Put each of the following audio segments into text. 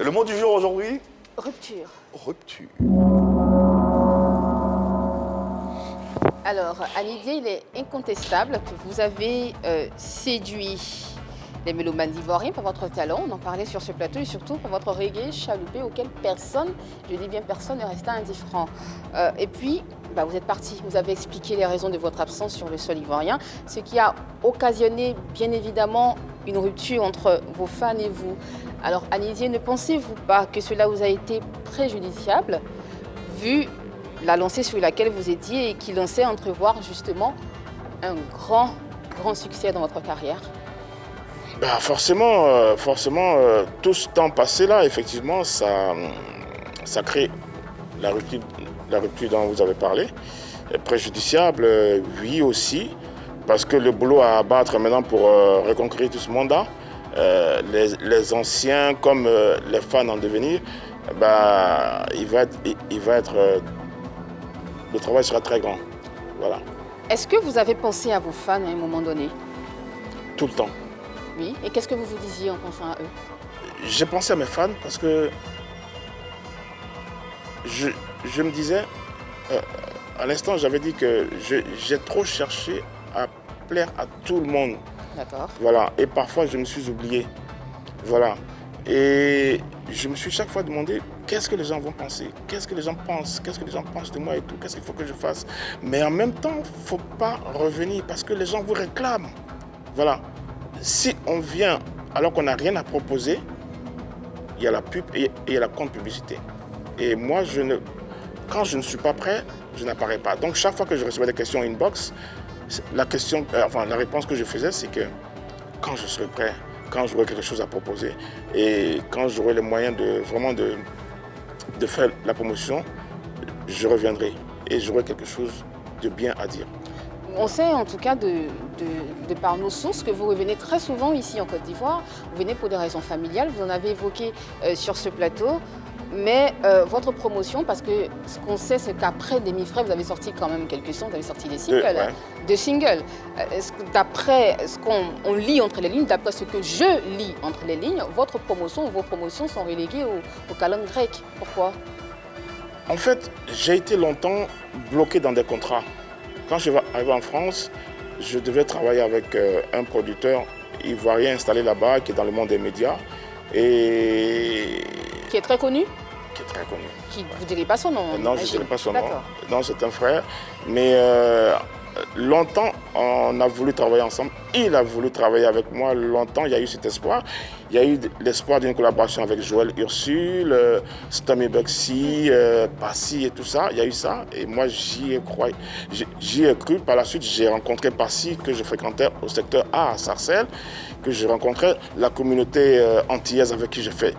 Et le mot du jour aujourd'hui? Rupture. Rupture. Alors, Anidie, il est incontestable que vous avez séduit les mélomanes ivoiriens par votre talent. On en parlait sur ce plateau et surtout par votre reggae chaloupé auquel personne, je dis bien personne, ne restait indifférent. Et puis, vous êtes parti. Vous avez expliqué les raisons de votre absence sur le sol ivoirien, ce qui a occasionné, bien évidemment, une rupture entre vos fans et vous. Alors, Anidie, ne pensez-vous pas que cela vous a été préjudiciable, vu la lancée sur laquelle vous étiez et qui lançait entrevoir justement un grand succès dans votre carrière? Forcément, tout ce temps passé là, effectivement, ça crée la rupture dont vous avez parlé. Préjudiciable, oui aussi, parce que le boulot à abattre maintenant pour reconquérir tout ce monde-là, les anciens comme les fans en devenir, le travail sera très grand. Voilà. Est-ce que vous avez pensé à vos fans à un moment donné? Tout le temps. Oui. Et qu'est-ce que vous vous disiez en pensant à eux? J'ai pensé à mes fans parce que je me disais, à l'instant, j'avais dit que j'ai trop cherché à plaire à tout le monde. D'accord. Voilà. Et parfois, je me suis oublié. Voilà. Et je me suis chaque fois demandé qu'est-ce que les gens vont penser, qu'est-ce que les gens pensent, qu'est-ce que les gens pensent de moi et tout, qu'est-ce qu'il faut que je fasse. Mais en même temps, il ne faut pas revenir parce que les gens vous réclament. Voilà. Si on vient alors qu'on n'a rien à proposer, il y a la pub et il y a la contre-publicité. Et moi, quand je ne suis pas prêt, je n'apparais pas. Donc chaque fois que je recevais des questions inbox, la réponse que je faisais, c'est que quand je serai prêt, quand j'aurai quelque chose à proposer et quand j'aurai les moyens de faire la promotion, je reviendrai et j'aurai quelque chose de bien à dire. On sait en tout cas de par nos sources que vous revenez très souvent ici en Côte d'Ivoire. Vous venez pour des raisons familiales, vous en avez évoqué sur ce plateau. Mais votre promotion, parce que ce qu'on sait, c'est qu'après Demi-Frères, vous avez sorti quand même quelques sons, vous avez sorti des singles. Deux singles. D'après ce qu'on lit entre les lignes, d'après ce que je lis entre les lignes, votre promotion ou vos promotions sont reléguées au calendrier grec. Pourquoi? En fait, j'ai été longtemps bloqué dans des contrats. Quand je suis arrivé en France, je devais travailler avec un producteur ivoirien installé là-bas, qui est dans le monde des médias. Et qui est très connu? Qui est très connu. Vous ne direz pas son nom? Non, je ne dirai pas son nom. Non, c'est un frère. Mais longtemps, on a voulu travailler ensemble. Il a voulu travailler avec moi. Longtemps, il y a eu cet espoir. Il y a eu l'espoir d'une collaboration avec Joël Ursule, Stommy Bugsy, Passy et tout ça. Il y a eu ça. Et moi, j'y ai cru. Par la suite, j'ai rencontré Passy, que je fréquentais au secteur A à Sarcelles, que je rencontrais la communauté antillaise avec qui j'ai fait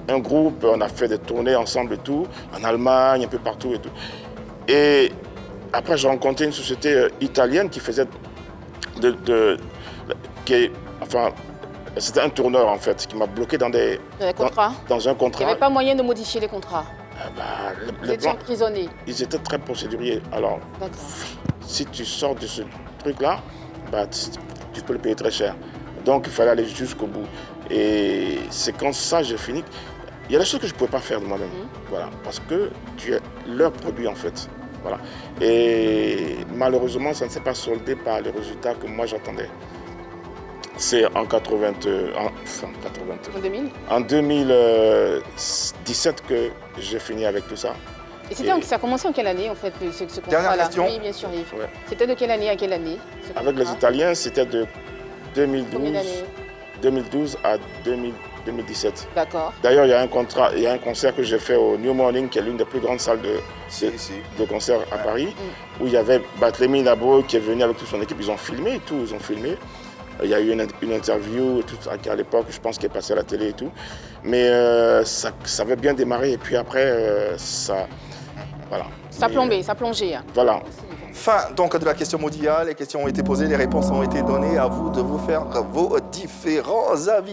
un groupe. On a fait des tournées ensemble et tout, en Allemagne, un peu partout et tout. Et après, j'ai rencontré une société italienne qui faisait c'était un tourneur en fait, qui m'a bloqué dans un contrat. Il n'y avait pas moyen de modifier les contrats? Vous étiez emprisonné? Ils étaient très procéduriers. Alors, si tu sors de ce truc-là, tu peux le payer très cher. Donc, il fallait aller jusqu'au bout. Et c'est quand ça, j'ai fini. Il y a des choses que je ne pouvais pas faire de moi-même. Voilà, parce que tu es leur produit en fait. Voilà. Et malheureusement, ça ne s'est pas soldé par les résultats que moi j'attendais. C'est en 2017 que j'ai fini avec tout ça. Et ça a commencé en quelle année en fait, ce contrat-là? Dernière question. Oui, bien sûr, Yves. Ouais. C'était de quelle année à quelle année? Avec les Italiens, c'était de 2012 à 2017. D'accord. D'ailleurs, il y a un concert que j'ai fait au New Morning, qui est l'une des plus grandes salles de concert à Paris, où il y avait Barthélemy Nabo qui est venu avec toute son équipe. Ils ont filmé et tout, Il y a eu une interview et tout, à l'époque, je pense, qui est passée à la télé et tout. Mais ça avait bien démarré et puis après, voilà. Ça plongeait. Voilà. Fin donc de la question mondiale, les questions ont été posées, les réponses ont été données, à vous de vous faire vos différents avis.